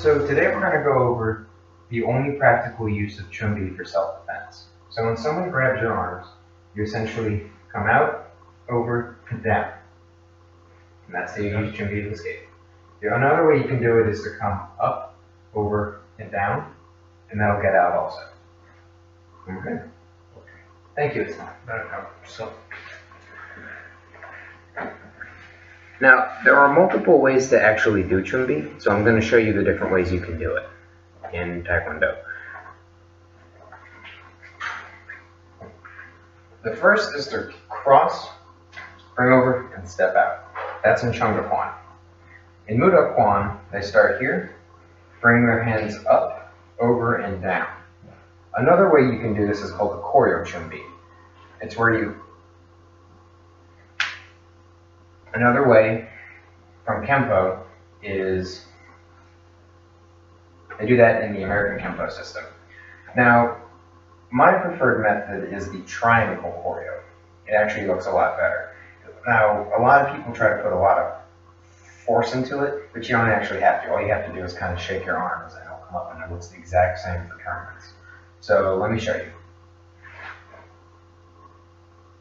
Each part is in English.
So today we're going to go over the only practical use of Chumbi for self-defense. So when someone grabs your arms, you essentially come out, over, and down. And that's how you use Chumbi to escape. Another way you can do it is to come up, over, and down, and that'll get out also. Okay. Thank you, it's fine. Now, there are multiple ways to actually do Chumbi, so I'm going to show you the different ways you can do it in Taekwondo. The first is to cross, bring over, and step out. That's in Chunga Kwan. In Muda Kwan, they start here, bring their hands up, over, and down. Another way you can do this is called the Choreo Chumbi. It's where you... Another way from Kempo is, they do that in the American Kempo system. Now, my preferred method is the triangle choreo. It actually looks a lot better. Now, a lot of people try to put a lot of force into it, but you don't actually have to. All you have to do is kind of shake your arms and it'll come up, and it looks the exact same for tournaments. So let me show you.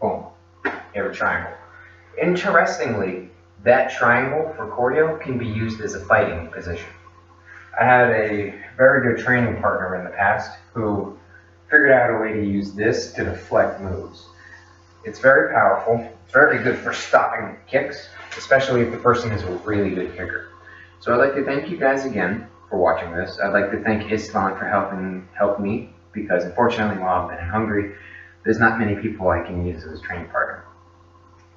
Boom. You have a triangle. Interestingly, that triangle for choreo can be used as a fighting position. I had a very good training partner in the past who figured out a way to use this to deflect moves. It's very powerful. It's very good for stopping kicks, especially if the person is a really good kicker. So I'd like to thank you guys again for watching this. I'd like to thank Istvan for help me, because unfortunately while I've been in Hungary, there's not many people I can use as a training partner.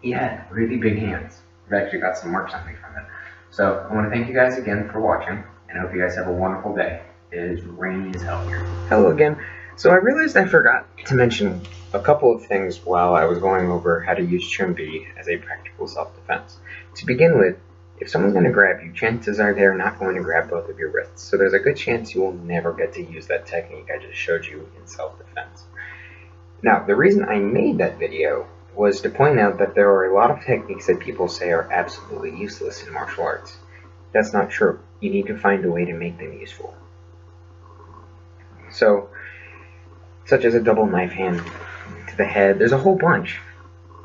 He had really big hands. I've actually got some marks on me from it. So I want to thank you guys again for watching, and I hope you guys have a wonderful day. It is rainy as hell here. Hello again. So I realized I forgot to mention a couple of things while I was going over how to use Chumbi as a practical self-defense. To begin with, if someone's going to grab you, chances are they're not going to grab both of your wrists. So there's a good chance you will never get to use that technique I just showed you in self-defense. Now, the reason I made that video was to point out that there are a lot of techniques that people say are absolutely useless in martial arts. That's not true. You need to find a way to make them useful. So, such as a double knife hand to the head, there's a whole bunch.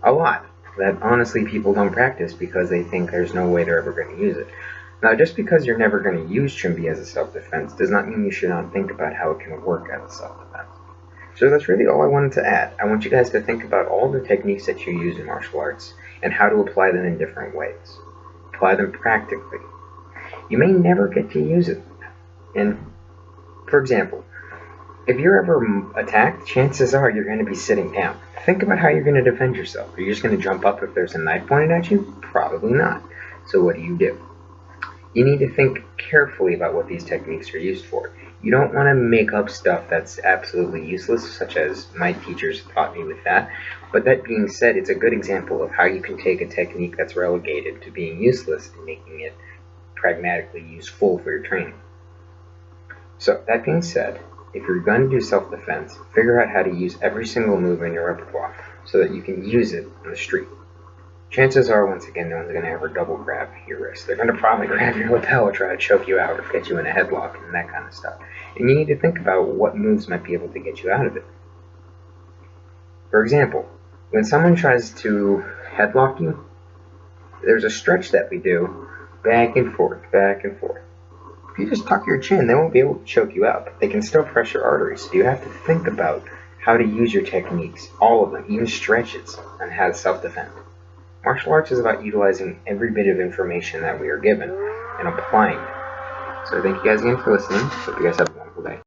A lot. That honestly people don't practice because they think there's no way they're ever going to use it. Now, just because you're never going to use Chumbi as a self-defense does not mean you should not think about how it can work as a self-defense. So that's really all I wanted to add. I want you guys to think about all the techniques that you use in martial arts and how to apply them in different ways. Apply them practically. You may never get to use it. And, for example, if you're ever attacked, chances are you're going to be sitting down. Think about how you're going to defend yourself. Are you just going to jump up if there's a knife pointed at you? Probably not. So what do? You need to think carefully about what these techniques are used for. You don't want to make up stuff that's absolutely useless, such as my teachers taught me with that. But that being said, it's a good example of how you can take a technique that's relegated to being useless and making it pragmatically useful for your training. So, that being said, if you're going to do self-defense, figure out how to use every single move in your repertoire so that you can use it on the street. Chances are, once again, no one's going to ever double grab your wrist. They're going to probably grab your lapel or try to choke you out or get you in a headlock and that kind of stuff. And you need to think about what moves might be able to get you out of it. For example, when someone tries to headlock you, there's a stretch that we do, back and forth, back and forth. If you just tuck your chin, they won't be able to choke you out, but they can still press your arteries. So you have to think about how to use your techniques, all of them, even stretches, and how to self-defend. Martial arts is about utilizing every bit of information that we are given and applying it. So thank you guys again for listening. Hope you guys have a wonderful day.